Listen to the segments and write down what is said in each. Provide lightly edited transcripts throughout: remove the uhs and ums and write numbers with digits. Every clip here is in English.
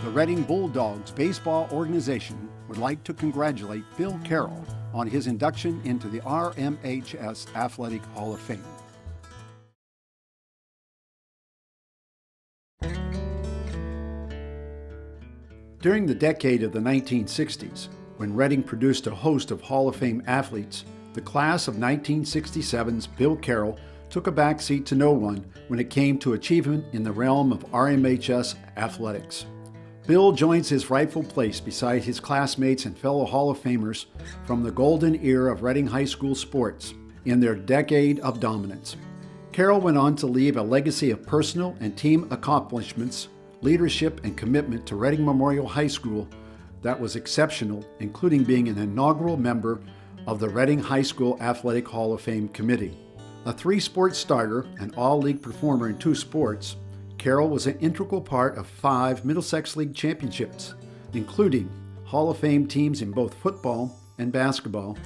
The Reading Bulldogs Baseball Organization would like to congratulate Bill Carroll on his induction into the RMHS Athletic Hall of Fame. During the decade of the 1960s, when Reading produced a host of Hall of Fame athletes, the class of 1967's Bill Carroll took a backseat to no one when it came to achievement in the realm of RMHS athletics. Bill joins his rightful place beside his classmates and fellow Hall of Famers from the golden era of Reading High School sports in their decade of dominance. Carroll went on to leave a legacy of personal and team accomplishments, leadership, and commitment to Reading Memorial High School that was exceptional, including being an inaugural member of the Reading High School Athletic Hall of Fame Committee. A three-sport starter and all-league performer in two sports, Carroll was an integral part of 5 Middlesex League championships, including Hall of Fame teams in both football and basketball,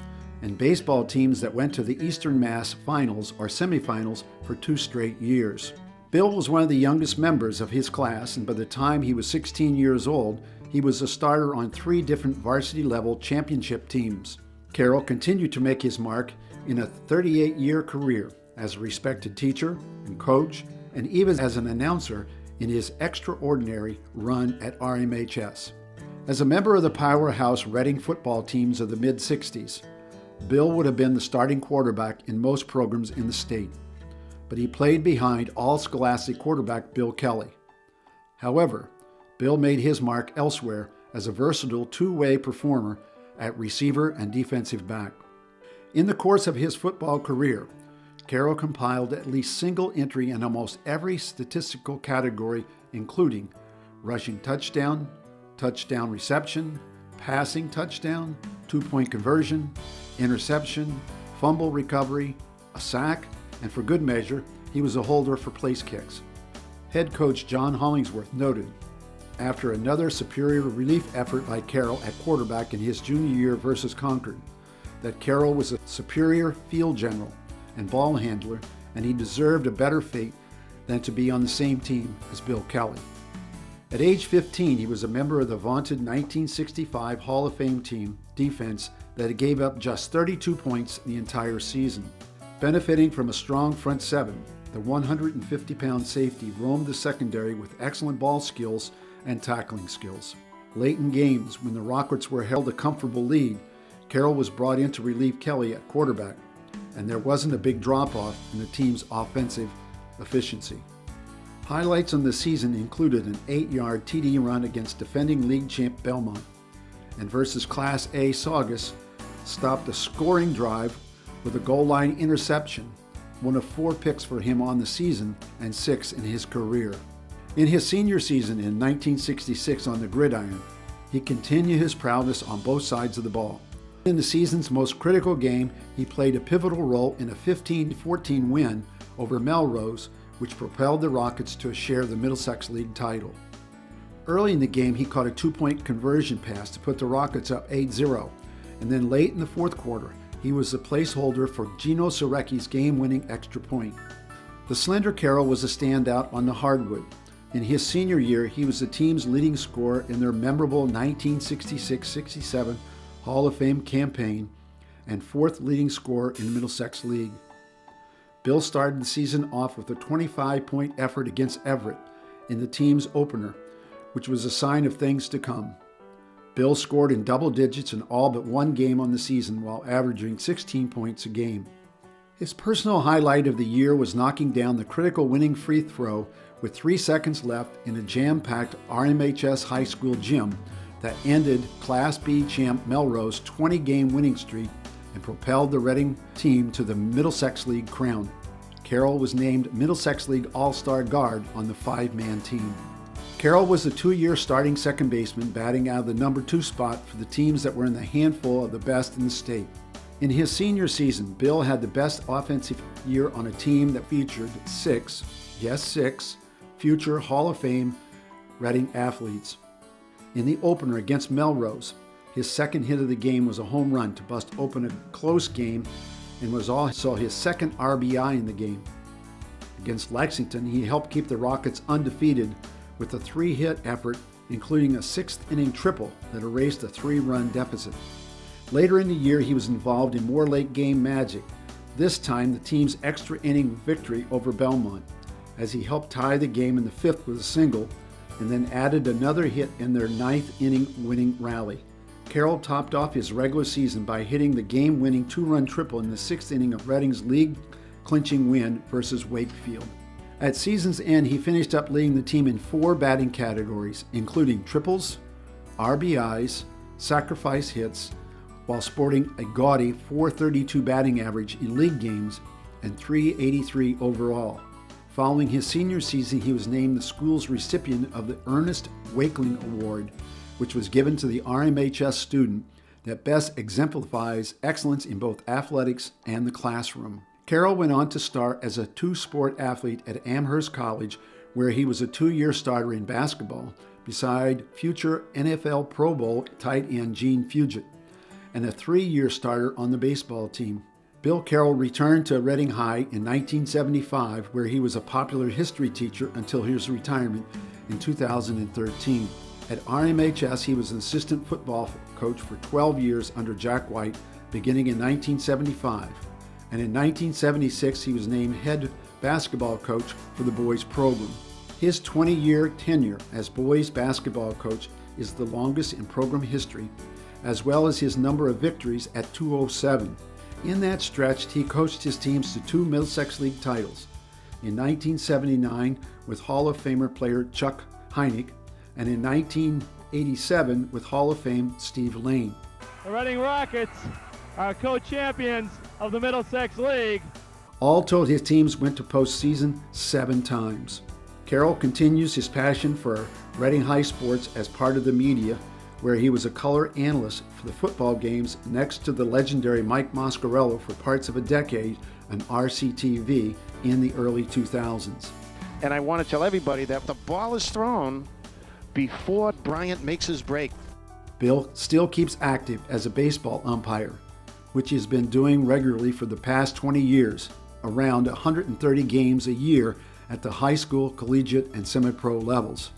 and baseball teams that went to the Eastern Mass Finals or semifinals for 2 straight years. Bill was one of the youngest members of his class, and by the time he was 16 years old, he was a starter on 3 different varsity-level championship teams. Carroll continued to make his mark in a 38-year career as a respected teacher and coach, and even as an announcer in his extraordinary run at RMHS. As a member of the powerhouse Reading football teams of the mid-60s, Bill would have been the starting quarterback in most programs in the state, but he played behind all-scholastic quarterback Bill Kelly. However, Bill made his mark elsewhere as a versatile two-way performer at receiver and defensive back. In the course of his football career, Carroll compiled at least single entry in almost every statistical category, including rushing touchdown, touchdown reception, passing touchdown, 2-point conversion, interception, fumble recovery, a sack, and for good measure, he was a holder for place kicks. Head coach John Hollingsworth noted, after another superior relief effort by Carroll at quarterback in his junior year versus Concord, that Carroll was a superior field general and ball handler, and he deserved a better fate than to be on the same team as Bill Kelly. At age 15, he was a member of the vaunted 1965 Hall of Fame team defense that gave up just 32 points the entire season. Benefiting from a strong front seven, the 150-pound safety roamed the secondary with excellent ball skills and tackling skills. Late in games, when the Rockets were held a comfortable lead, Carroll was brought in to relieve Kelly at quarterback, and there wasn't a big drop-off in the team's offensive efficiency. Highlights on the season included an 8-yard TD run against defending league champ Belmont, and versus Class A Saugus stopped a scoring drive with a goal line interception, one of 4 picks for him on the season and 6 in his career. In his senior season in 1966 on the gridiron, he continued his prowess on both sides of the ball. In the season's most critical game, he played a pivotal role in a 15-14 win over Melrose, which propelled the Rockets to share the Middlesex League title. Early in the game, he caught a 2-point conversion pass to put the Rockets up 8-0, and then late in the fourth quarter, he was the placeholder for Gino Sorecki's game-winning extra point. The slender Carroll was a standout on the hardwood. In his senior year, he was the team's leading scorer in their memorable 1966-67 Hall of Fame campaign and 4th leading scorer in the Middlesex League. Bill started the season off with a 25-point effort against Everett in the team's opener, which was a sign of things to come. Bill scored in double digits in all but one game on the season while averaging 16 points a game. His personal highlight of the year was knocking down the critical winning free throw with 3 seconds left in a jam-packed RMHS high school gym that ended Class B champ Melrose 20-game winning streak and propelled the Reading team to the Middlesex League crown. Carroll was named Middlesex League All-Star Guard on the 5-man team. Carroll was the 2-year starting second baseman, batting out of the number 2 spot for the teams that were in the handful of the best in the state. In his senior season, Bill had the best offensive year on a team that featured 6 future Hall of Fame Reading athletes. In the opener against Melrose, his second hit of the game was a home run to bust open a close game and was also his second RBI in the game. Against Lexington, he helped keep the Rockets undefeated with a 3-hit effort including a sixth-inning triple that erased a 3-run deficit. Later in the year, he was involved in more late-game magic, this time the team's extra-inning victory over Belmont, as he helped tie the game in the 5th with a single and then added another hit in their 9th-inning winning rally. Carroll topped off his regular season by hitting the game-winning 2-run triple in the 6th inning of Reading's league-clinching win versus Wakefield. At season's end, he finished up leading the team in 4 batting categories, including triples, RBIs, sacrifice hits, while sporting a gaudy .432 batting average in league games and .383 overall. Following his senior season, he was named the school's recipient of the Ernest Wakeling Award, which was given to the RMHS student that best exemplifies excellence in both athletics and the classroom. Carroll went on to start as a 2-sport athlete at Amherst College, where he was a 2-year starter in basketball, beside future NFL Pro Bowl tight end Gene Fugit, and a 3-year starter on the baseball team. Bill Carroll returned to Reading High in 1975, where he was a popular history teacher until his retirement in 2013. At RMHS, he was an assistant football coach for 12 years under Jack White, beginning in 1975. And in 1976, he was named head basketball coach for the boys program. His 20-year tenure as boys basketball coach is the longest in program history, as well as his number of victories at 207. In that stretch, he coached his teams to 2 Middlesex League titles, in 1979 with Hall of Famer player Chuck Heineck, and in 1987 with Hall of Fame Steve Lane. The Reading Rockets are co-champions of the Middlesex League. All told, his teams went to postseason 7 times. Carroll continues his passion for Reading High sports as part of the media, where he was a color analyst for the football games next to the legendary Mike Moscarello for parts of a decade on RCTV in the early 2000s. And I want to tell everybody that the ball is thrown before Bryant makes his break. Bill still keeps active as a baseball umpire, which he's been doing regularly for the past 20 years, around 130 games a year at the high school, collegiate, and semi-pro levels.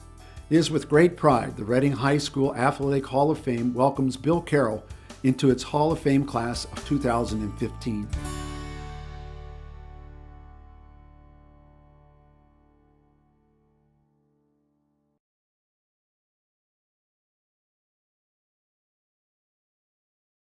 It is with great pride the Reading High School Athletic Hall of Fame welcomes Bill Carroll into its Hall of Fame class of 2015.